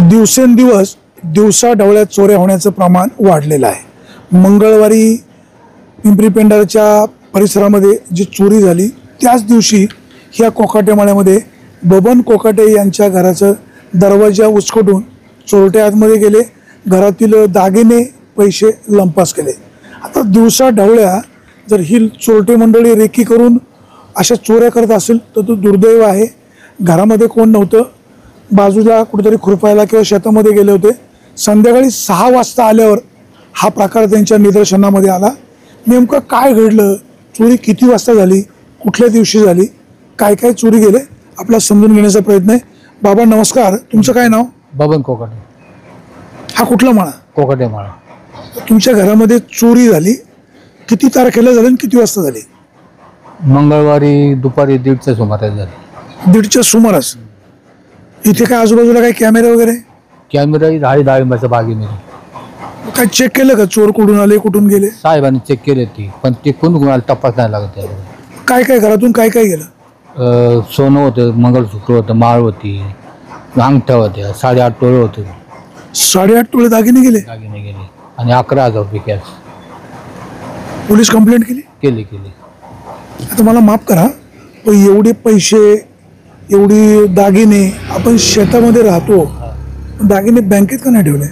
दिवसेंदिवस दिवसा ढवळ्या चोऱ्या होण्याचं प्रमाण वाढलेलं आहे। मंगळवारी पिंपरी पेंढारच्या परिसरामध्ये जी चोरी झाली त्याच दिवशी ह्या कोकाटेमाळ्यामध्ये बबन कोकाटे यांच्या घराचं दरवाजा उचकटून चोरटे आतमध्ये गेले, घरातील दागिने पैसे लंपास केले। आता दिवसा ढवळ्या जर ही चोरटे मंडळी रेकी करून अशा चोऱ्या करत असेल तर तो दुर्दैव आहे। घरामध्ये कोण नव्हतं, बाजूला कुठेतरी खुरपायला किंवा शेतामध्ये गेले होते। संध्याकाळी 6 वाजता आल्यावर हा प्रकार त्यांच्या निदर्शनामध्ये आला। नेमकं काय घडलं, चोरी किती वाजता झाली, कुठल्या दिवशी झाली, काय काय चोरी गेले, आपला समजून घेण्याचा प्रयत्न आहे। बाबा नमस्कार, तुमचं काय नाव? बबन कोकाटे। हा कुठला माळा? कोकाटे माळा। तुमच्या घरामध्ये चोरी झाली, किती तारखेला झाली आणि किती वाजता झाली? मंगळवारी दुपारी 1:30च्या सुमारास झाली। 1:30च्या सुमारास। इथे काय आजूबाजूला काही कॅमेरे वगैरे? कॅमेरा डाळिंबाच्या बागेमध्ये काय चेक केलं का, चोर कुठून आले कुठून गेले? साहेबांनी चेक केले ती, पण ते कोणाला तपास नाही लागत त्याला। काय काय घरातून काय काय गेलं? सोनं होतं, मंगळसूत्र होतं, माळ होती, अंगठ्या होत्या, 8.5 तोळे होते। 8.5 तोळे दागिने गेले आणि 11,000 रुपये कॅश। पोलीस कंप्लेंट केली? केली। आता मला माफ करा, पण एवढे पैसे, एवढी दागिने, आपण शेतामध्ये राहतो, दागिने बँकेत का नाही ठेवले?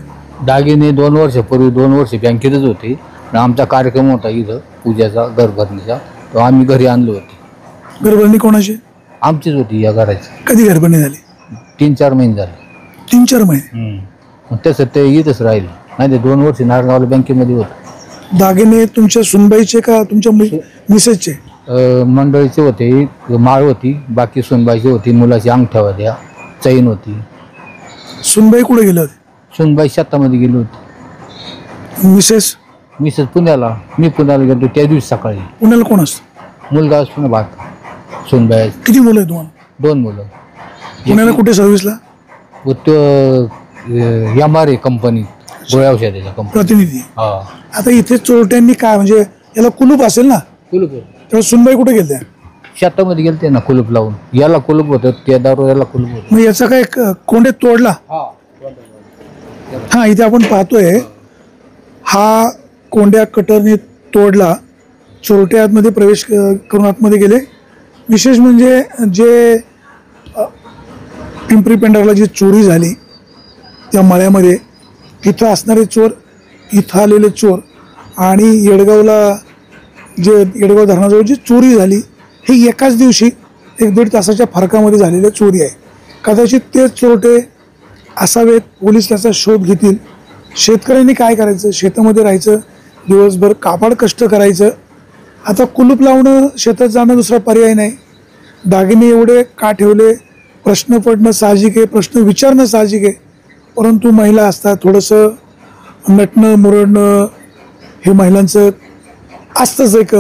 दागिने 2 वर्षापूर्वी 2 वर्ष बँकेतच होते। आमचा कार्यक्रम होता इथं पूजाचा, घरभरणीचा, तो आम्ही घरी आणलो होते। घरभरणी कोणाची? आमचीच होती या घराची। कधी घरभरणी झाली? 3-4 महिने झाले। 3-4 महिने? मग तसं ते इथंच राहिलं, नाही ते 2 वर्ष नारगावला बँकेमध्ये होतं। दागिने तुमच्या सुनबाईचे का तुमच्या मिसेसचे? मंडळीचे होते, माळ होती, बाकी सुनबाईची होती, मुलाची अंगठ्या होत्या, चैन होती। सुनबाई कुठे गेले होते? सुनबाई शेतामध्ये गेली होती। मिसेस पुण्याला, मी पुण्याला गेलो त्या दिवशी सकाळी। पुण्याला कोण असतं? मुलगा असतो ना बात सुनबाई। किती मुलं आहेत तुम्हाला? 2 मुलं। पुण्याला कुठे सर्व्हिसला? MRA कंपनी, गोळ्या औषधाच्या कंपनी प्रतिनिधी। हा। आता इथे चोरट्यांनी काय, म्हणजे याला कुलूप असेल ना, कुलूप तेव्हा सुनबाई कुठे गेल्या? शेतामध्ये गेलते ना कुलूप लावून। याला कुलूप होतं, त्या दरवाजाला कुलूप होतं। मग याचा काय कोंडे तोडला? हा, इथे आपण पाहतोय हा कोंड्या कटरने तोडला, चोरटे आतमध्ये प्रवेश करून आतमध्ये गेले। विशेष म्हणजे जे पिंपरी पेंढारला जी चोरी झाली त्या मळ्यामध्ये, तिथं असणारे चोर, इथं आलेले चोर, आणि येडगाव धरणाजवळ जी चोरी झाली, ही एकाच दिवशी 1-1.5 तासाच्या फरकामध्ये झालेल्या चोरी आहे। कदाचित ते चोरटे असावेत, पोलीस त्याचा शोध घेतील। शेतकऱ्यांनी काय करायचं, शेतामध्ये राहायचं, दिवसभर काबाड कष्ट करायचं। आता कुलूप लावणं, शेतात जाणं दुसरा पर्याय नाही। दागिने एवढे का ठेवले, प्रश्न पडणं साहजिक आहे, प्रश्न विचारणं साहजिक आहे, परंतु महिला असतात, थोडंसं नटणं मुरडणं हे महिलांचं असतंच एक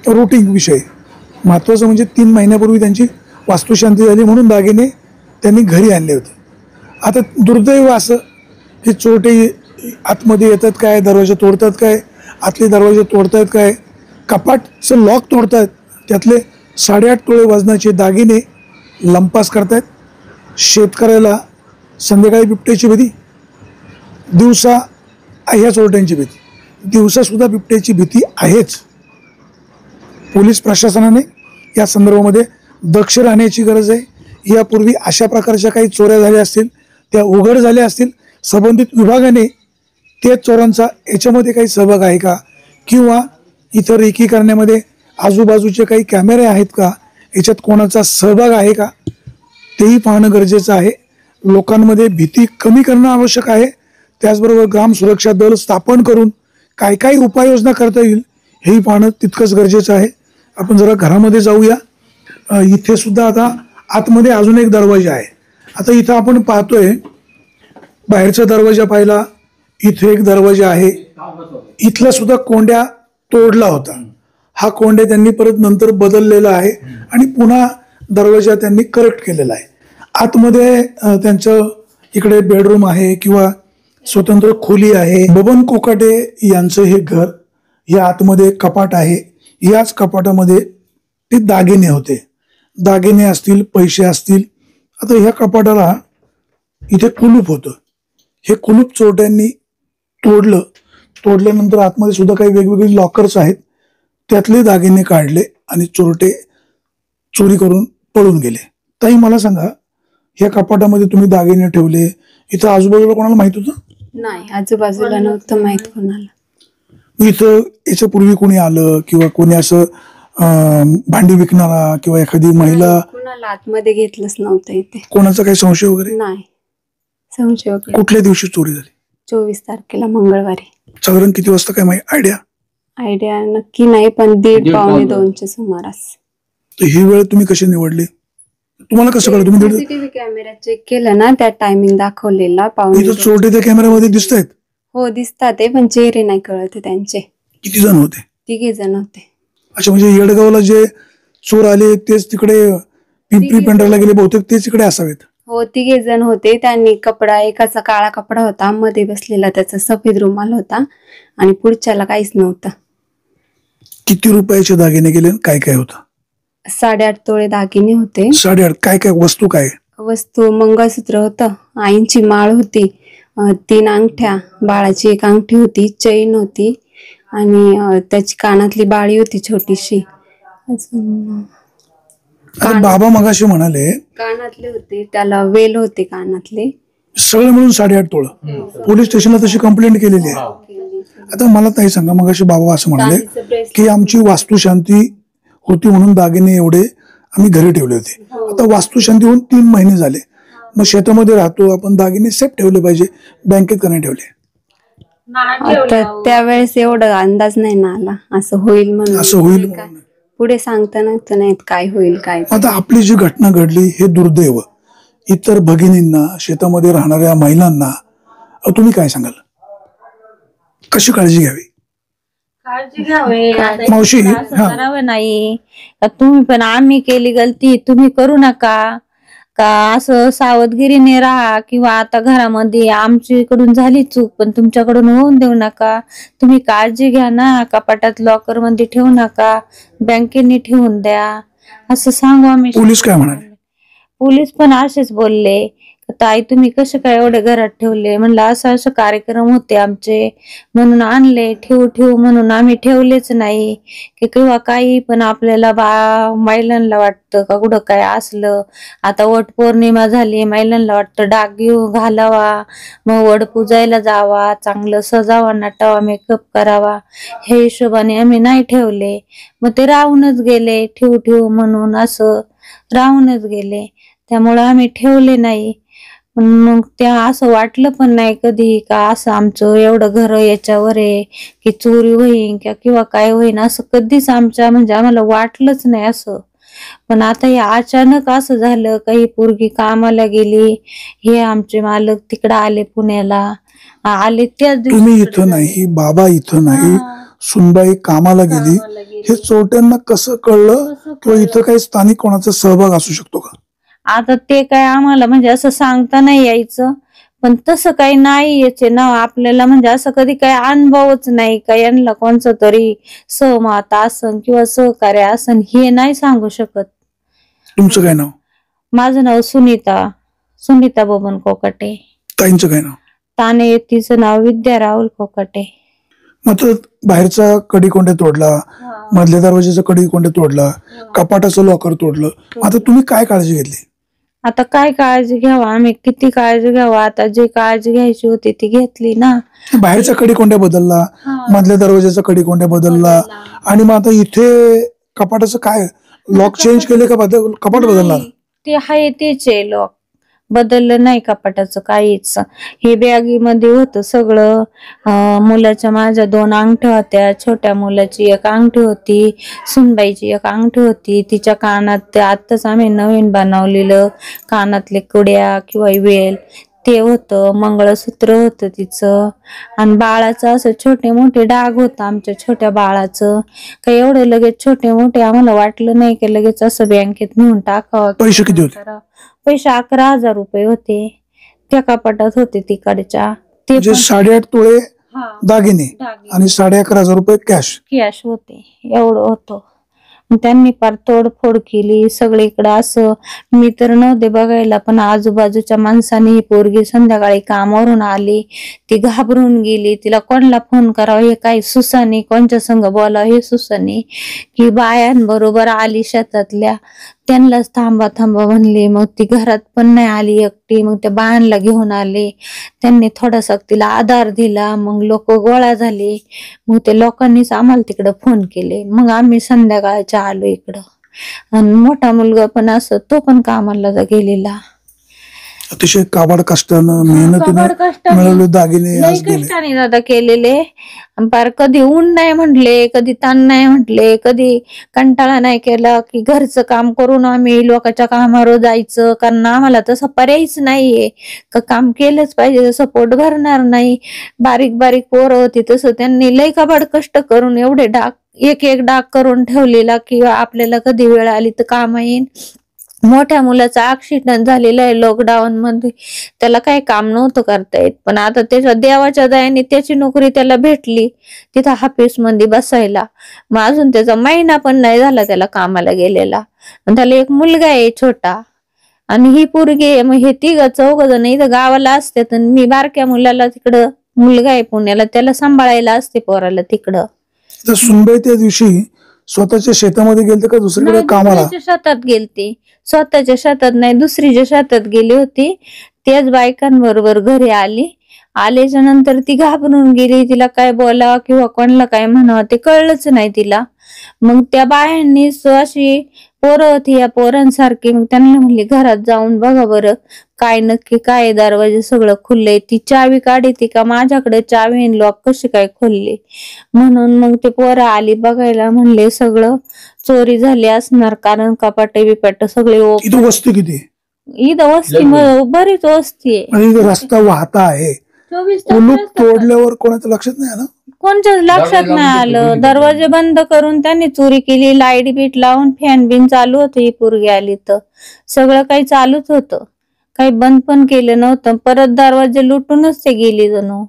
रुटीन विषय। महत्त्वाचं म्हणजे 3 महिन्यापूर्वी त्यांची वास्तुशांती झाली म्हणून दागिने त्यांनी घरी आणले होते। आता दुर्दैव असं की चोरटे आतमध्ये येतात काय, दरवाजा तोडतात काय, आतले दरवाजे तोडतात काय, कपाटचं लॉक तोडतात, त्यातले 8.5 तोळे वजनाचे दागिने लंपास करतात। शेतकऱ्याला संध्याकाळी बिबट्याची भीती, दिवसा ह्या चोरट्यांची भीती, दिवसासुद्धा बिबट्याची भीती आहेच। पोलीस प्रशासनाने या संदर्भामध्ये दक्ष राहण्याची गरज आहे। यापूर्वी अशा प्रकारच्या काही चोऱ्या झाल्या असतील, त्या उघड झाल्या असतील, संबंधित विभागाने त्या चोरांचा याच्यामध्ये काही सहभाग आहे का, किंवा इथं रेकी करण्यामध्ये आजूबाजूचे काही कॅमेरे आहेत का, याच्यात कोणाचा सहभाग आहे का, तेही पाहणं गरजेचं आहे। लोकांमध्ये भीती कमी करणं आवश्यक आहे। त्याचबरोबर ग्राम सुरक्षा दल स्थापन करून काय काय उपाययोजना करता येईल हेही पाहणं तितकंच गरजेचं आहे। आपण जरा घरामध्ये जाऊया। इथे सुद्धा आता आतमध्ये अजून एक दरवाजा आहे। आता इथं आपण पाहतोय, बाहेरचा दरवाजा पाहिला, इथे एक दरवाजा आहे, इथला सुद्धा कोंड्या तोडला होता। हा कोंड्या त्यांनी परत नंतर बदललेला आहे आणि पुन्हा दरवाजा त्यांनी करेक्ट केलेला आहे। आतमध्ये त्यांचं इकडे बेडरूम आहे किंवा स्वतंत्र खोली आहे। बबन कोकाटे यांचं हे घर, या आतमध्ये कपाट आहे, याच कपाटामध्ये ते दागिने होते, दागिने असतील, पैसे असतील। आता ह्या कपाटाला इथे कुलूप होतं. हे कुलूप चोरट्यांनी तोडलं. तोडल्यानंतर आतमध्ये सुद्धा काही वेगवेगळे लॉकर्स आहेत, त्यातले दागिने काढले आणि चोरटे चोरी करून पळून गेले. ताई मला सांगा, ह्या कपाटामध्ये तुम्ही दागिने ठेवले, इथं आजूबाजूला कोणाला माहित होतं? नाही, आजूबाजूला नव्हतं माहित कोणाला. इथं याच्या पूर्वी कोणी आलं किंवा कोणी असं भांडी विकणारा किंवा एखादी महिला, कोणाला आतमध्ये घेतलंच नव्हतं इथे. कोणाचा काही संशय वगैरे? नाही, संशय वगैरे. कुठल्या दिवशी चोरी झाली? 24 तारखेला मंगळवारी. साधारण किती वाजता, काय माहिती आयडिया? आयडिया नक्की नाही, पण 1:30-1:45 सुमारास. तर ही वेळ तुम्ही कशी निवडली? तुम्हाला कसं कळलं? तुम्ही सीसीटीव्ही कॅमेरा चेक केला ना, त्या टायमिंग दाखवलेला इथं 1:45. चोरटे त्या कॅमेऱ्यामध्ये दिसत आहेत? हो दिसतात ते, पण चेहरे नाही कळत त्यांचे. किती जण होते? 3 जण होते. अच्छा, म्हणजे येडगावला जे चोर आले तेच तिकडे पिंपरी पेंढरला गेले, बहुतेक तेच इकडे असावेत. हो 3 जण होते. त्यांनी कपडा, एकाचा काळा कपडा होता, मध्ये बसलेला त्याचा सफेद रुमाल होता आणि पुढच्याला काहीच नव्हतं. किती रुपयाचे दागिने गेले, काय काय होतं? 8.5 तोळे दागिने होते. 8.5? काय काय वस्तू, काय? वस्तू मंगळसूत्र होतं, आईंची माळ होती, 3 अंगठ्या, बाळाची 1 अंगठी होती, चैन होती आणि त्याची कानातली बाळी होती छोटीशी. अजून आता बाबा मगाशी म्हणाले कानातले होते, त्याला वेल होते कानातले. सगळं मिळून 8.5 तोळं. पोलीस स्टेशनला तशी कंप्लेंट केलेली आहे. आता मला ताई सांगा, मगाशी बाबा असं म्हणाले की आमची वास्तुशांती होती म्हणून दागिने एवढे आम्ही घरी ठेवले होते. आता वास्तुशांती होऊन 3 महिने झाले, मग शेतामध्ये राहतो आपण, दागिने सेफ ठेवले पाहिजे, बँकेत का नाही ठेवले? आता त्यावेळेस एवढा अंदाज नाही ना आला असं होईल म्हणून. असं होईल म्हणून. पुढे सांगता नव्हतं नाहीत काय होईल काय. आता आपली जी घटना घडली हे दुर्दैव, इतर भगिनींना, शेतामध्ये राहणाऱ्या महिलांना तुम्ही काय सांगाल? कशी काळजी घ्यावी? काळजी घ्यावी, मावशी, असं करावं नाही का तुम्ही पण. आम्ही केली गलती, तुम्ही करू नका का, असं सावधगिरीने राहा. किंवा आता घरामध्ये आमच्याकडून झाली चूक, पण तुमच्याकडून होऊन देऊ नका. तुम्ही काळजी घ्या ना, कपाटात लॉकर मध्ये ठेवू नका, बँकेने ठेवून द्या, असं सांगू आम्ही. पोलीस काय म्हणाले? पोलीस पण असेच बोलले, ताई तुम्ही कसं काय एवढे घरात ठेवले. म्हणलं असं असं कार्यक्रम होते आमचे म्हणून आणले, ठेवू म्हणून आम्ही ठेवलेच नाही की किंवा काही. पण आपल्याला महिलांना वाटतं का कुठं काय असलं, आता वट पौर्णिमा झाली, महिलांना वाटतं डाग घेऊन घालावा, मग वड पूजायला जावा, चांगलं सजावा, नटावा, मेकअप करावा, हे हिशोबाने आम्ही नाही ठेवले. मग ते राहूनच गेले, ठेवू म्हणून असं राहूनच गेले. त्यामुळे आम्ही ठेवले नाही. पण मग त्या असं वाटलं पण नाही कधी का असं आमचं एवढं घर याच्यावर आहे की चोरी होईन किंवा काय होईन, असं कधीच आमच्या म्हणजे आम्हाला वाटलंच नाही असं. पण आता हे अचानक असं झालं, काही पोरगी कामाला गेली, हे आमचे मालक तिकडे आले पुण्याला, आले त्याच दिवशी. तुम्ही इथं नाही, बाबा इथं नाही, सुनबाई कामाला गेली, हे चोरट्यांना कसं कळलं? किंवा इथं काही स्थानिक कोणाचा सहभाग असू शकतो का? आता ते काय आम्हाला म्हणजे असं सांगता नाही यायचं, पण तसं काही नाही याचे नाव आपल्याला म्हणजे असं कधी काही अनुभवच नाही का यांना कोणचं तरी सहमत असन किंवा सहकार्य असन, हे नाही सांगू शकत. तुमचं काय नाव? माझं नाव सुनीता बबन कोकाटे. ताईंचं काय नाव? ताने, तिचं नाव विद्या राहुल कोकाटे. मग बाहेरचा कडी-कोंड्या तोडला, मधल्या दरवाजाचा कडी-कोंड्या तोडला, कपाटाचं लॉकर तोडलं, आता तुम्ही काय काळजी घेतली? आता काय काळजी घ्यावा, आम्ही किती काळजी घ्यावा, आता जी काळजी घ्यायची होती ती घेतली ना. बाहेरचा कडी-कोंड्या बदलला, मधल्या दरवाजाचा कडी-कोंड्या बदलला, आणि मग आता इथे कपाटाचं काय, लॉक चेंज केले का कपाट बदलणार? ते आहे तेच आहे, लॉक बदललं नाही कपाटाचं काहीच. हे बॅगीमध्ये होतं सगळं. मुलाच्या माझ्या 2 अंगठ्या होत्या, छोट्या मुलाची 1 अंगठी होती, सुनबाईची 1 अंगठी होती, तिच्या कानात आत्ताच आम्ही नवीन बनवलेलं कानातले कुड्या किंवा वेल ते होतं, मंगळसूत्र होतं तिचं, आणि बाळाचं असं छोटे मोठे डाग होतं आमच्या छोट्या बाळाचं. काही एवढं लगेच छोटे मोठे आम्हाला वाटलं नाही की लगेच असं बँकेत नेऊन टाकावं. पैसे किती होते? पैसे 11,000 रुपये होते त्या कपाटात होते तिकडच्या. ते म्हणजे 8.5 तोळे दागिने आणि 11,500 रुपये कॅश होते, एवढं होतं. त्यांनी पार तोडफोड केली सगळीकडे. असं मी तर नव्हते बघायला, पण आजूबाजूच्या माणसांनी ही पोरगी संध्याकाळी कामावरून आली, ती घाबरून गेली. तिला कोणाला फोन करावा हे काही सुसानी, कोणच्या संग बोलावं हे सुसानी. की बायांबरोबर आली शेतातल्या, त्यांनाच थांबा थांबा म्हणली. मग ती घरात पण नाही आली एकटी. मग त्या बायांना घेऊन आले, त्यांनी थोडासा तिला आधार दिला. मग लोक गोळा झाले. मग ते लोकांनीच आम्हाला तिकडं फोन केले. मग आम्ही संध्याकाळच्या आलो इकडं. आणि मोठा मुलगा पण असं, तो पण कामाला गेलेला. अतिशय काबाड कष्टानं मेहनतीने काबाड कष्टाने, मिळवले दागिने लई आज गेले. कष्टाने दादा केलेले. आणि पार कधी ऊन नाही म्हटले, कधी ताण नाही म्हटले, कधी कंटाळा नाही केला. की घरचं काम करून आम्ही लोकांच्या कामावर जायचं, कारण आम्हाला तसं पर्यायच नाहीये. का काम केलंच पाहिजे, तसं पोट भरणार नाही. बारीक बारीक पोरं होती, तसं त्यांनी लई काबाड कष्ट करून एवढे डाग, एक एक डाग करून ठेवलेला की आपल्याला कधी वेळ आली तर काम येईल. मोठ्या मुलाचा ऍक्सिडेंट झालेला आहे लॉकडाऊन मध्ये, त्याला काही काम नव्हतं करता येत. पण आता त्याच्या देवाच्या दयाने त्याची नोकरी त्याला भेटली, तिथं ऑफिस मध्ये बसायला. मग अजून त्याचा महिना पण नाही झाला त्याला कामाला गेलेला. त्याला एक मुलगा आहे छोटा, आणि ही पोरगी आहे. मग हे 3-4 जण इथं गावाला असतात, आणि मी बारक्या मुलाला तिकडं, मुलगा आहे पुण्याला, त्याला सांभाळायला असते पोराला तिकडं. तर सुनबाई त्या दिवशी स्वतःच्या शेतामध्ये गेलते का दुसरीकडे नाही, कामाला? दुसरीच्या शेतात गेलती. स्वतःच्या शेतात नाही, दुसरीच्या शेतात गेली होती. त्याच बायकांबरोबर घरी आली. आल्याच्या नंतर ती घाबरून गेली. तिला काय बोलावं किंवा कोणाला काय म्हणावं ते कळलंच नाही तिला. मग त्या बायांनी अशी पोरं होती या पोरांसारखी, मग त्यांना म्हणली घरात जाऊन बघा बरं काय नक्की काय, दरवाजे सगळं खुलले. ती चावी काढी ती का माझ्याकडे चावी लॉक कशी काय खोलली. म्हणून मग ते पोरं आली बघायला, म्हणले सगळं चोरी झाली असणार, कारण कपाटे बिपाट सगळे इथं वस्ती किती? इथं वस्ती बरीच वस्ती आहे. म्हणजे इथं रस्ता वाहता आहे, 24 कुलूप तास तोडल्यावर कोणाचं लक्षात नाही आलं? कोणच्याच लक्षात नाही आलं. दरवाजे बंद करून त्यांनी चोरी केली. लाईट बीट लावून फॅन बिन चालू होतं. ही पोरगी आली तर सगळं काही चालूच होतं, काही बंद पण केलं नव्हतं. परत दरवाजे लुटूनच ते गेली जणू.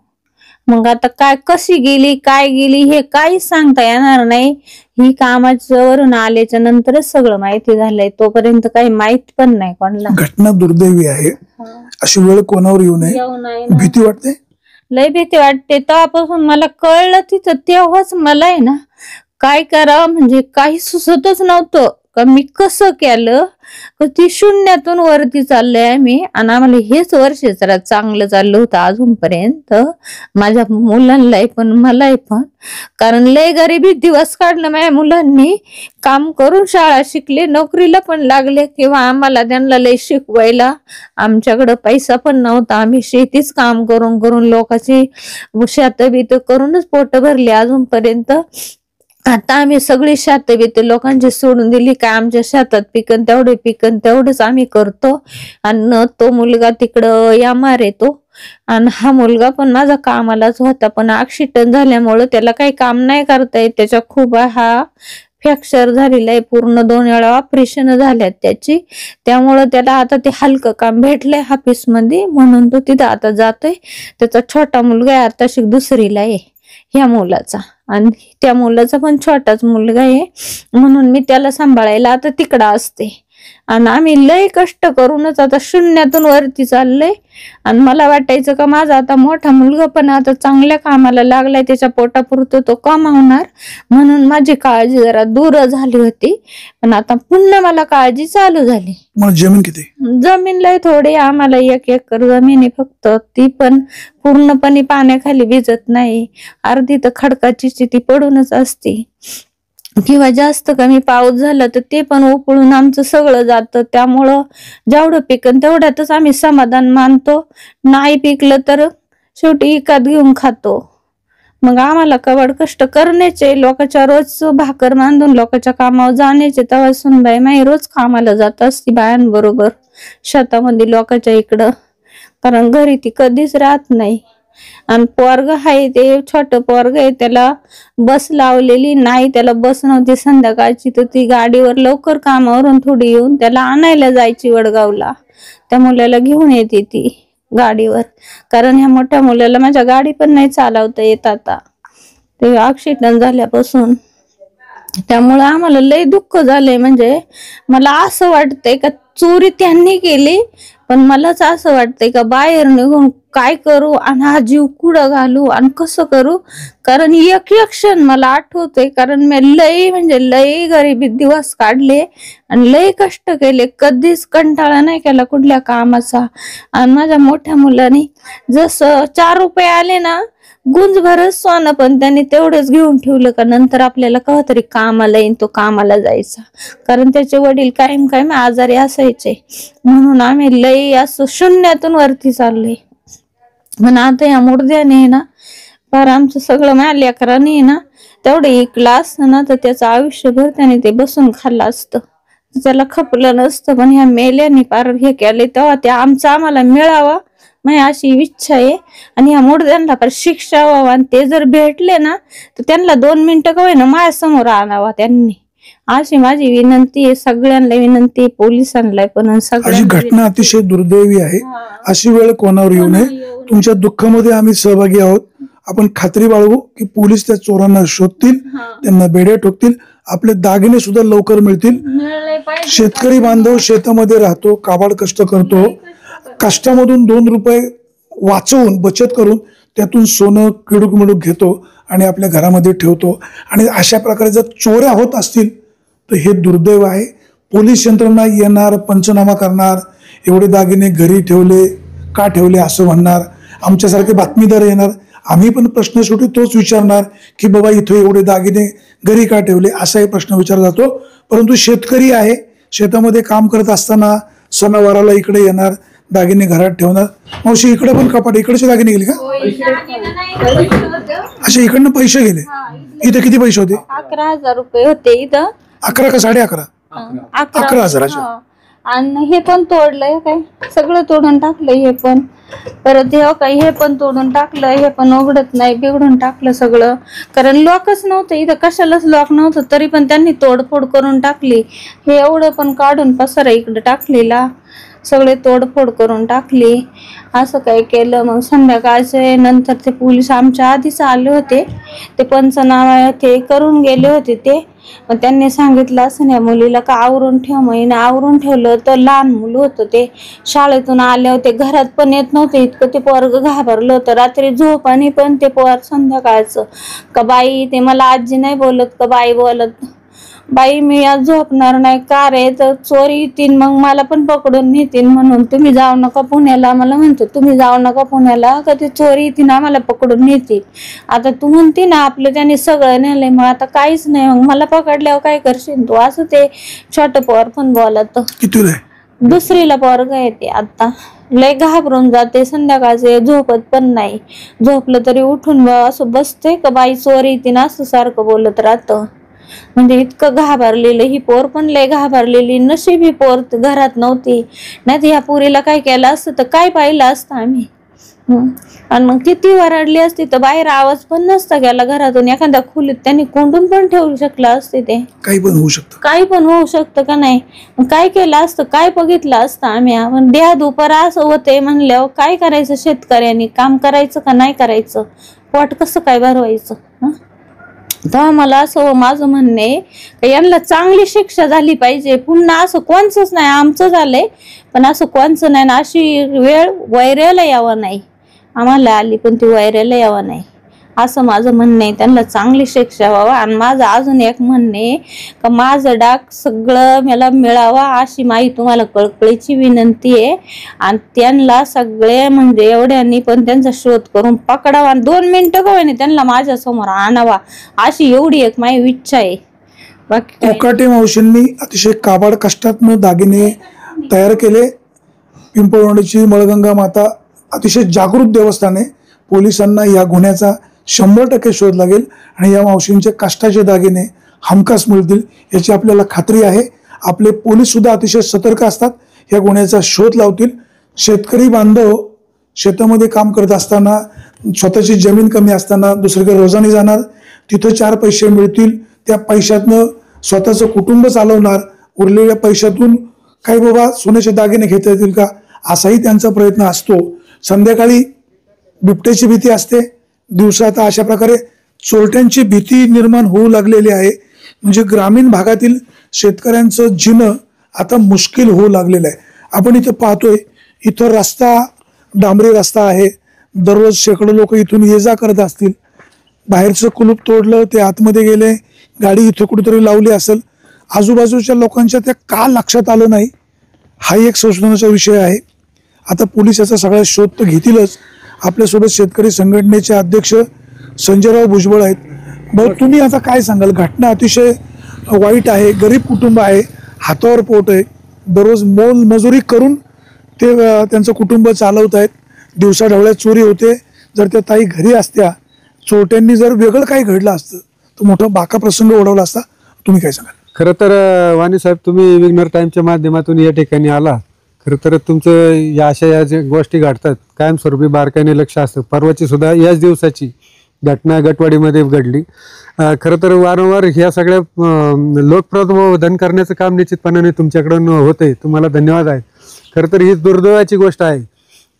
मग आता काय, कशी गेली काय गेली हे काहीच सांगता येणार नाही. ही कामाच्या वरून आल्याच्या नंतरच सगळं माहिती झालंय, तोपर्यंत काही माहित पण नाही कोणाला. घटना दुर्दैवी आहे, अशी वेळ कोणावर येऊ नये. भीती वाटते, लय भीती वाटते. तेव्हापासून मला कळलं तिथं, तेव्हाच मला आहे ना काय करावं म्हणजे काही सुचतच नव्हतं का मी कसं केलं. ती शून्यातून वरती चाललंय आम्ही, आणि आम्हाला हेच वर्ष जरा चांगलं चाललं होतं अजूनपर्यंत, माझ्या मुलांनाही पण मलाही पण. कारण लय गरिबी दिवस काढलं माझ्या मुलांनी, काम करून शाळा शिकले, नोकरीला पण लागले, किंवा आम्हाला त्यांना लय शिकवायला आमच्याकडं पैसा पण नव्हता. आम्ही शेतीच काम करून करून लोकांची शेत बीत करूनच पोट भरले अजूनपर्यंत. आता आम्ही सगळी शेत बीत लोकांची सोडून दिली, काय आमच्या शेतात पिकन तेवढे पिकन तेवढंच आम्ही करतो. आणि तो मुलगा तिकडं यामार येतो, आणि हा मुलगा पण माझा कामालाच होता, पण ऍक्सिडेंट झाल्यामुळं त्याला काही काम नाही करता येत. त्याच्या खूप हा फ्रॅक्चर झालेला आहे, पूर्ण 2 वेळा ऑपरेशन झाल्यात त्याची. त्यामुळं त्याला आता ते हलकं काम भेटलंय ऑफिस मध्ये, म्हणून तो तिथं आता जातोय. त्याचा छोटा मुलगा आहे, आता 2रीला आहे ह्या मुलाचा, आणि त्या मुलाचा पण छोटाच मुलगा आहे. म्हणून मी त्याला सांभाळायला आता तिकडं असते. आणि आम्ही लय कष्ट करूनच आता शून्यातून वरती चाललंय. आणि मला वाटायचं का माझा आता मोठा मुलगा पण आता चांगल्या कामाला लागलाय, त्याच्या पोटापुरतं तो कमावणार, म्हणून माझी काळजी जरा दूर झाली होती. पण आता पुन्हा मला काळजी चालू झाली. मग जमीन किती? जमीन लय थोडी, आम्हाला 1 एकर जमीन आहे फक्त, ती पण पूर्णपणे पाण्याखाली भिजत नाही. अर्धी तर खडकाची ती पडूनच असते, किंवा जास्त कमी पाऊस झाला तर ते पण उपळून आमचं सगळं जातं. त्यामुळं जेवढं पिकन तेवढ्यातच आम्ही समाधान मानतो. नाही पिकलं तर शेवटी इकत घेऊन खातो. मग आम्हाला कवड कष्ट करण्याचे, लोकांच्या रोज भाकर बांधून लोकांच्या कामावर जाण्याचे. तेव्हा सुनबाई माई रोज कामाला जात असती बायांबरोबर शेतामध्ये लोकांच्या इकडं, कारण घरी ती कधीच राहत नाही. आणि पोरग आहे ते छोट पोरग आहे, त्याला बस लावलेली नाही, त्याला बस नव्हती संध्याकाळची, तर ती गाडीवर लवकर कामावरून थोडी येऊन त्याला आणायला जायची वडगावला. त्या मुलाला घेऊन येते ती गाडीवर, कारण ह्या मोठ्या मुलाला माझ्या गाडी पण नाही चालवता येत आता, ते ऍक्सिडेंट झाल्यापासून. त्यामुळं आम्हाला लय दुःख झालंय. म्हणजे मला असं वाटतंय का चोरी त्यांनी केली, पण मलाच असं वाटतंय का बाहेर निघून काय करू आणि हा जीव कुठं घालू आणि कसं करू. कारण एक एक क्षण मला आठवतंय, कारण मी लय म्हणजे लय गरिबीत दिवस काढले आणि लय कष्ट केले, कधीच कंटाळा नाही केला कुठल्या कामाचा. आणि माझ्या मोठ्या मुलाने जसं 4 रुपये आले ना, गुंज भरच सोनं, पण त्यांनी तेवढंच घेऊन ठेवलं का नंतर आपल्याला कवा तरी कामाला येईन, तो कामाला जायचा. कारण त्याचे वडील कायम कायम आजारी असायचे, म्हणून आम्ही लई असं शून्यातून वरती चाललोय. पण आता या मुर्द्याने ना फार आमचं सगळं माझ्या लेकराने ना तेवढं ऐकलं असतं ना, तर त्याचं आयुष्यभर त्याने ते बसून खाल्लं असतं, त्याला खपलं नसतं. पण ह्या मेल्याने फार हे केले, तेव्हा ते आमचं आम्हाला मिळावं माझी अशी इच्छा आहे. आणि ह्या मुर्द्यांना फार शिक्षा व्हावं, आणि ते जर भेटले ना तर त्यांना 2 मिनिटं का होईना माझ्या समोर आणावा त्यांनी, अशी माझी विनंती आहे. सगळ्यांना विनंती, पोलिसांना पण. अशी घटना अतिशय दुर्दैवी आहे. अशी वेळ कोणावर येऊ नये. तुमच्या दुःखामध्ये आम्ही सहभागी आहोत. आपण खात्री बाळगू की पोलीस त्या चोरांना शोधतील, त्यांना बेड्या ठोकतील, आपले दागिने सुद्धा लवकर मिळतील. शेतकरी बांधव शेतामध्ये राहतो, काबाड कष्ट करतो, कष्टामधून 2 रुपये वाचवून बचत करून त्यातून सोनं किडूक मिडूक घेतो आणि आपल्या घरामध्ये ठेवतो. आणि अशा प्रकारे जर चोऱ्या होत असतील तर हे दुर्दैव आहे. पोलीस यंत्रणा येणार, पंचनामा करणार, एवढे दागिने घरी ठेवले का ठेवले असं म्हणणार. आमच्यासारखे बातमीदार येणार, आम्ही पण प्रश्न शेवटी तोच विचारणार की बाबा इथे एवढे दागिने घरी का ठेवले, असाही प्रश्न विचारला जातो. परंतु शेतकरी आहे, शेतामध्ये काम करत असताना सणावाराला इकडे येणार, दागिने घरात ठेवणार. मावशी इकडे पण कपाट, इकडचे दागिने गेले का? असे इकडनं पैसे गेले. इथे किती पैसे होते? 11,000 रुपये होते इथं. 11 का 11.5? 11,000. आणि हे पण तोडलंय, काय सगळं तोडून टाकलंय. हे पण परत हे पण तोडून टाकलं, हे पण उघडत नाही, बिघडून टाकलं सगळं. कारण लॉकच नव्हतं इथं, कशालाच लॉक नव्हतं, तरी पण त्यांनी तोडफोड करून टाकली. हे एवढं पण काढून पसारा इकडे टाकलेला, सगळे तोडफोड करून टाकली. असं काय केलं. मग संध्याकाळचे नंतर ते पोलीस आमच्या आधीच आले होते, ते पंचनामा ते करून गेले होते ते. मग त्यांनी सांगितलं असं या मुलीला का आवरून ठेव, मग आवरून ठेवलं. तर लहान मुलं होतं, ते शाळेतून आले होते, घरात पण येत नव्हते, इतकं ते पोरग घाबरलं होतं. रात्री झोपानी पण ते पोर संध्याकाळचं का बाई, ते मला आजी नाही बोलत का बाई बोलत, बाई मी आज झोपणार नाही का रे, तर चोरी येतील मग मला पण पकडून नेतील, म्हणून तुम्ही जाऊ नका पुण्याला. मला म्हणतो तुम्ही जाऊ नका पुण्याला, का ते चोरी येतील आम्हाला पकडून नेतील. आता तू म्हणते ना आपलं त्याने सगळं नेलंय, मग आता काहीच नाही, मग मला पकडल्यावर काय करशील तू, असं ते छोटं पोर पण बोलत. 2रीला पोरग येते आता, लय घाबरून जाते. संध्याकाळचे झोपत पण नाही, झोपलं तरी उठून असं बसते का बाई चोरी येतील असं सारखं बोलत राहतं. म्हणजे इतकं घाबरलेलं. ही पोर पण लय घाबरलेली. नशीब ही पोर घरात नव्हती, नाही तर ह्या पोरीला काय केलं असतं तर काय पाहिलं असतं आम्ही. आणि मग किती वरडली असती तर बाहेर आवाज पण नसता गेला घरातून. एखाद्या खोलीत त्यांनी कोंडून पण ठेवू शकलं असते. ते काही पण होऊ शकतं का नाही. काय केलं असतं, काय बघितलं असतं आम्ही. आपण देहा दुपार असं होते म्हणल्यावर काय करायचं, शेतकऱ्यांनी काम करायचं का नाही करायचं, पोट कसं काय भरवायचं. तेव्हा मला असं माझं म्हणणं आहे की यांना चांगली शिक्षा झाली पाहिजे. पुन्हा असं कोणचंच नाही, आमचं झालंय पण असं कोणचं नाही. अशी वेळ वैऱ्याला यावं नाही, आम्हाला आली पण ती वैऱ्याला यावं नाही, असं माझं म्हणणं आहे. त्यांना चांगली शिक्षा व्हावं. आणि माझं अजून एक म्हणणं आहे का माझं डाक सगळं मला मिळावा, अशी माझी तुम्हाला कळकळीची विनंती आहे. आणि त्यांना सगळे म्हणजे एवढ्यांनी पण त्यांचा शोध करून पकडावा, आणि 2 मिनिटं का होईना त्यांना माझ्या समोर आणावा, अशी एवढी एक माझी इच्छा आहे. बाकी कोकाटे मावशींनी अतिशय काबाड कष्टातनं दागिने तयार केले. पिंपळवंडीची मळगंगा माता अतिशय जागृत देवस्थान आहे. पोलिसांना या गुन्ह्याचा 100% शोध लागेल आणि या मावशींचे कष्टाचे दागिने हमखास मिळतील याची आपल्याला खात्री आहे. आपले पोलीस सुद्धा अतिशय सतर्क असतात, या गुन्ह्याचा शोध लावतील. शेतकरी बांधव शेतामध्ये काम करत असताना, स्वतःची जमीन कमी असताना दुसरीकडे रोजाने जाणार, तिथं 4 पैसे मिळतील, त्या पैशातनं स्वतःचं कुटुंब चालवणार. उरलेल्या पैशातून काही बाबा सोन्याचे दागिने घेता येतील का असाही त्यांचा प्रयत्न असतो. संध्याकाळी बिबट्याची भीती असते, दिवसा आता अशा प्रकारे चोरट्यांची भीती निर्माण होऊ लागलेली आहे. म्हणजे ग्रामीण भागातील शेतकऱ्यांचं जिणं आता मुश्किल होऊ लागलेलं आहे. आपण इथं पाहतोय, इथं रस्ता डांबरी रस्ता आहे, दररोज शेकडो लोक इथून ये जा करत असतील. बाहेरचं कुलूप तोडलं, ते आतमध्ये गेले, गाडी इथं कुठेतरी लावली असेल, आजूबाजूच्या लोकांच्या त्या का लक्षात आलं नाही, हा एक संशोधनाचा विषय आहे. आता पोलीस याचा सगळा शोध तर घेतीलच. आपल्यासोबत शेतकरी संघटनेचे अध्यक्ष संजयराव भुजबळ आहेत. बरं, तुम्ही आता काय सांगाल? घटना अतिशय वाईट आहे, गरीब कुटुंब आहे, हातावर पोट आहे, दररोज मोल मजुरी करून ते त्यांचं कुटुंब चालवत आहेत. दिवसाढवळ्यात चोरी होते. जर त्या ताई घरी असत्या, चोरट्यांनी जर वेगळं काही घडलं असतं तर मोठा बाका प्रसंग ओढवला असता. तुम्ही काय सांगाल? खरं तर वाणी साहेब, तुम्ही विग्नर टाइमच्या माध्यमातून या ठिकाणी आला. खरं तर तुमचं या जे गोष्टी घडतात कायमस्वरूपी बारकाईने लक्ष असतं. परवाची सुद्धा याच दिवसाची घटना गटवाडीमध्ये घडली. खरं तर वारंवार ह्या सगळ्या लोकप्रबोधन करण्याचं काम निश्चितपणाने तुमच्याकडून होतंय. तुम्हाला धन्यवाद आहे. खरं तर ही दुर्दैवाची गोष्ट आहे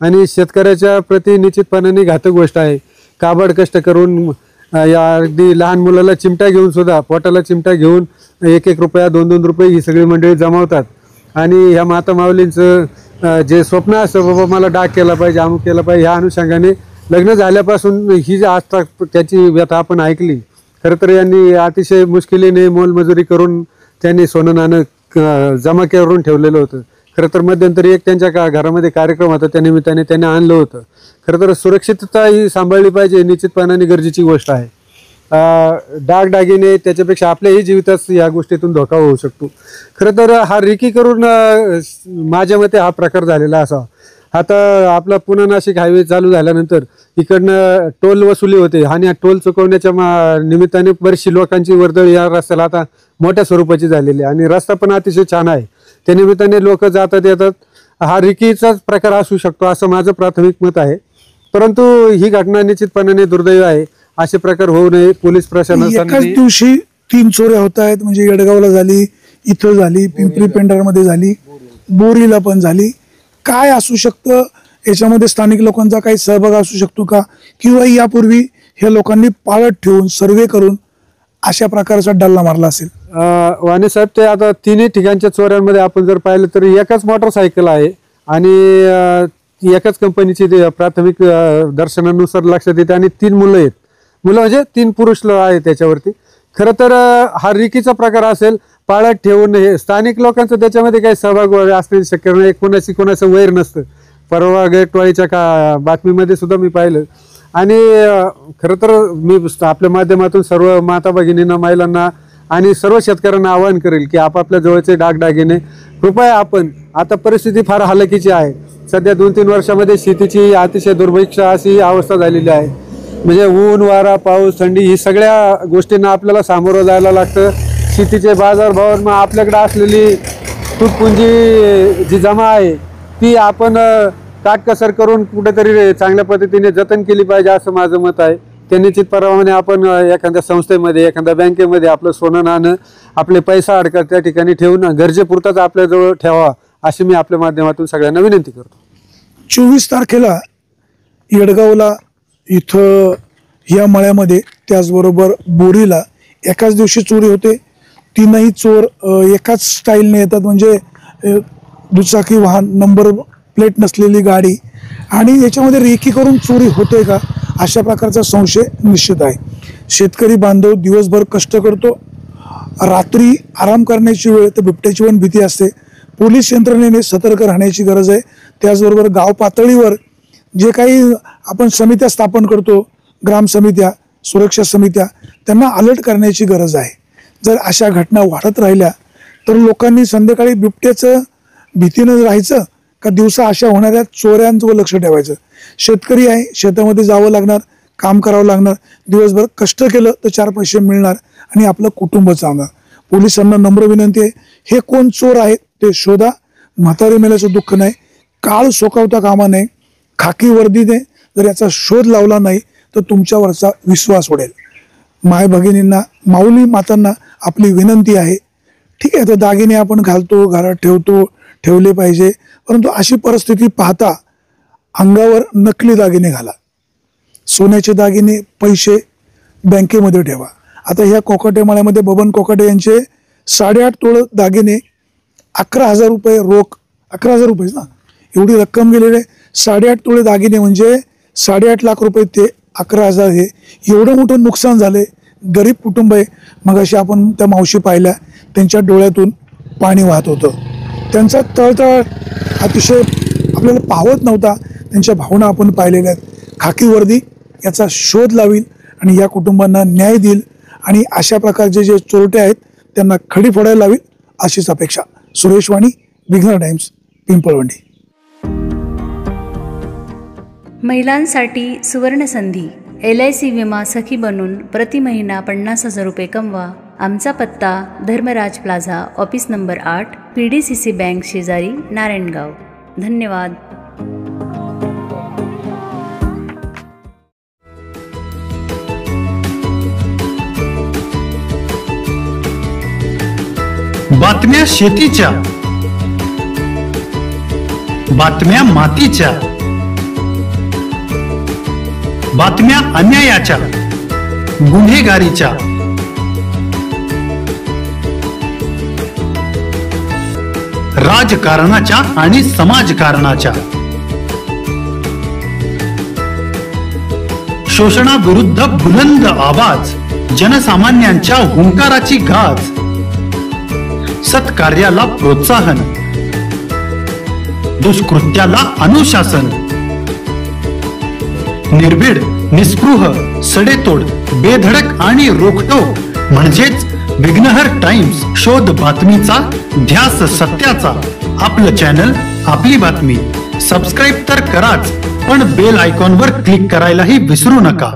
आणि शेतकऱ्याच्या प्रति निश्चितपणाने घातक गोष्ट आहे. काबाड कष्ट करून या अगदी लहान मुलाला चिमटा घेऊन सुद्धा, पोटाला चिमटा घेऊन 1-1 रुपया 2-2 रुपये ही सगळी मंडळी जमावतात. आणि ह्या माता माऊलींचं जे स्वप्न असतं, बाबा मला डाग केला पाहिजे, अमुक केला पाहिजे, ह्या अनुषंगाने लग्न झाल्यापासून ही जी आज तक त्याची व्यथा आपण ऐकली. खरं तर यांनी अतिशय मुश्किलीने मोलमजुरी करून त्यांनी सोनं नाणं जमा करून ठेवलेलं होतं. खरं तर मध्यंतरी एक त्यांच्या घरामध्ये कार्यक्रम होता, त्या निमित्ताने त्यांनी आणलं होतं. खरं तर सुरक्षितता ही सांभाळली पाहिजे, निश्चितपणाने गरजेची गोष्ट आहे. दागदागिने त्याच्यापेक्षा आपल्याही जीवितास या गोष्टीतून धोका होऊ शकतो. खरं तर हा रेकी करून माझ्या मते हा प्रकार झालेला असावा. आता आपला पुणे नाशिक हायवे चालू झाल्यानंतर इकडनं टोल वसुली होते आणि टोल चुकवण्याच्या निमित्ताने बरीचशी लोकांची वर्दळ या रस्त्याला आता मोठ्या स्वरूपाची झालेली आहे आणि रस्ता पण अतिशय छान आहे. त्या निमित्ताने लोक जातात येतात. हा रिकीचाच प्रकार असू शकतो असं माझं प्राथमिक मत आहे. परंतु ही घटना निश्चितपणाने दुर्दैव आहे. असे प्रकार होऊ नये. पोलीस प्रशासनाने एकाच दिवशी 3 चोऱ्या होत आहेत. म्हणजे येडगावला झाली, इथं झाली, पिंपरी पेंढारमध्ये झाली, बोरीला पण झाली. काय असू शकतं याच्यामध्ये? स्थानिक लोकांचा काही सहभाग असू शकतो का? किंवा यापूर्वी ह्या लोकांनी पाळत ठेवून सर्वे करून अशा प्रकारचा डल्ला मारला असेल? वाणी साहेब, ते आता तिन्ही ठिकाणच्या चोऱ्यांमध्ये आपण जर पाहिलं तर एकाच मोटरसायकल आहे आणि एकाच कंपनीची प्राथमिक दर्शनानुसार लक्षात येते आणि 3 मुलं आहेत. मुलं म्हणजे 3 पुरुष आहेत त्याच्यावरती. खरं तर हा रिकीचा प्रकार असेल. पाळत ठेवून हे स्थानिक लोकांचं त्याच्यामध्ये काही सहभाग असण्याची शक्यता नाही. कोणाचं वैर नसतं. परवा गटवाडीच्या बातमीमध्ये सुद्धा मी पाहिलं. आणि खरं तर मी आपल्या माध्यमातून सर्व माता भगिनींना, महिलांना आणि सर्व शेतकऱ्यांना आवाहन करेल की आपापल्या जवळचे दागदागिने कृपया आपण, आता परिस्थिती फार हलकीची आहे. सध्या 2-3 वर्षामध्ये शेतीची अतिशय दुर्भिक्ष अशी अवस्था झालेली आहे. म्हणजे ऊन, वारा, पाऊस, थंडी ही सगळ्या गोष्टींना आपल्याला सामोरं जायला लागतं. शेतीचे बाजारभाव, मग आपल्याकडे असलेली तुटपुंजी जी जमा आहे ती आपण काटकसर करून कुठेतरी चांगल्या पद्धतीने जतन केली पाहिजे असं माझं मत आहे. त्या निश्चितप्रमाणे आपण एखाद्या संस्थेमध्ये, एखाद्या बँकेमध्ये आपलं सोनं नाणं, आपले पैसा अडकत त्या ठिकाणी ठेवून गरजेपुरताच आपल्याजवळ ठेवा अशी मी आपल्या माध्यमातून सगळ्यांना विनंती करतो. 24 तारखेला येडगावला, इथं या मळ्यामध्ये, त्याचबरोबर बोरीला एकाच दिवशी चोरी होते. 3ही चोर एकाच स्टाईलने येतात. म्हणजे दुचाकी वाहन, नंबर प्लेट नसलेली गाडी, आणि याच्यामध्ये रेकी करून चोरी होते का अशा प्रकारचा संशय निश्चित आहे. शेतकरी बांधव दिवसभर कष्ट करतो, रात्री आराम करण्याची वेळ तर बिबट्याची पण भीती असते. पोलीस यंत्रणेने सतर्क राहण्याची गरज आहे. त्याचबरोबर गाव पातळीवर जे काही आपण समित्या स्थापन करतो, ग्राम समित्या, सुरक्षा समित्या, त्यांना अलर्ट करण्याची गरज आहे. जर अशा घटना वाढत राहिल्या तर लोकांनी संध्याकाळी बिबट्याचं भीतीनं राहायचं का दिवसा अशा होणाऱ्या चोऱ्यांचं लक्ष ठेवायचं? शेतकरी आहे, शेतामध्ये जावं लागणार, काम करावं लागणार, दिवसभर कष्ट केलं तर 4 पैसे मिळणार आणि आपलं कुटुंब चालणार. पोलिसांना नम्र विनंती आहे, हे कोण चोर आहेत ते शोधा. म्हातारे मेल्याचं दुःख नाही, काळ सोकावता कामा नये. खाकी वर्दीने जर याचा शोध लावला नाही तर तुमच्यावरचा विश्वास उडेल. माय भगिनींना, माऊली मातांना आपली विनंती आहे, ठीक आहे, तर दागिने आपण घालतो, घरात ठेवतो, ठेवले पाहिजे, परंतु अशी परिस्थिती पाहता अंगावर नकली दागिने घाला. सोन्याचे दागिने, पैसे बँकेमध्ये ठेवा. आता ह्या कोकाटे मळ्यामध्ये बबन कोकाटे यांचे 8.5 तोळ दागिने, 11,000 रुपये रोख, 11,000 रुपये ना एवढी रक्कम गेलेली आहे. 8.5 तोळे दागिने म्हणजे 8.5 लाख रुपये, ते 11,000 हे एवढं मोठं नुकसान झाले. गरीब कुटुंब आहे. मग अशी आपण त्या मावशी पाहिल्या, त्यांच्या डोळ्यातून पाणी वाहत होतं. त्यांचा तळतळ अतिशय आपल्याला पावत नव्हता. त्यांच्या भावना आपण पाहिलेल्या आहेत. खाकी वर्दी याचा शोध लावील आणि या कुटुंबांना न्याय देईल आणि अशा प्रकारचे जे चोरटे आहेत त्यांना खडी फोडायला लावील अशीच अपेक्षा. सुरेश वाणी, विघ्नर टाइम्स, पिंपळवंडी. महिलांसाठी सुवर्णसंधी. LIC विमा सखी बनून प्रति महिना 50,000 रुपये कमवा. आमचा पत्ता Dharmaraj plaza, office number 8, PDCC bank शेजारी, नारायणगाव. धन्यवाद. बातम्या शेतीच्या, बातम्या मातीच्या, बातम्या अन्यायाच्या, गुन्हेगारीच्या, राजकारणाच्या आणि समाजकारणाच्या, शोषणाविरुद्ध बुलंद आवाज, जनसामान्यांच्या हुंकाराची गाज, सत्कार्याला प्रोत्साहन, दुष्कृत्याला अनुशासन, निर्भीड, निस्पृह, सडेतोड, बेधडक आणि रोखठोक म्हणजेच विघ्नहर टाइम्स. शोध बातमीचा, ध्यास सत्याचा. आपलं चॅनल, आपली बातमी. सबस्क्राईब तर कराच, पण बेल आयकॉनवर क्लिक करायलाही विसरू नका.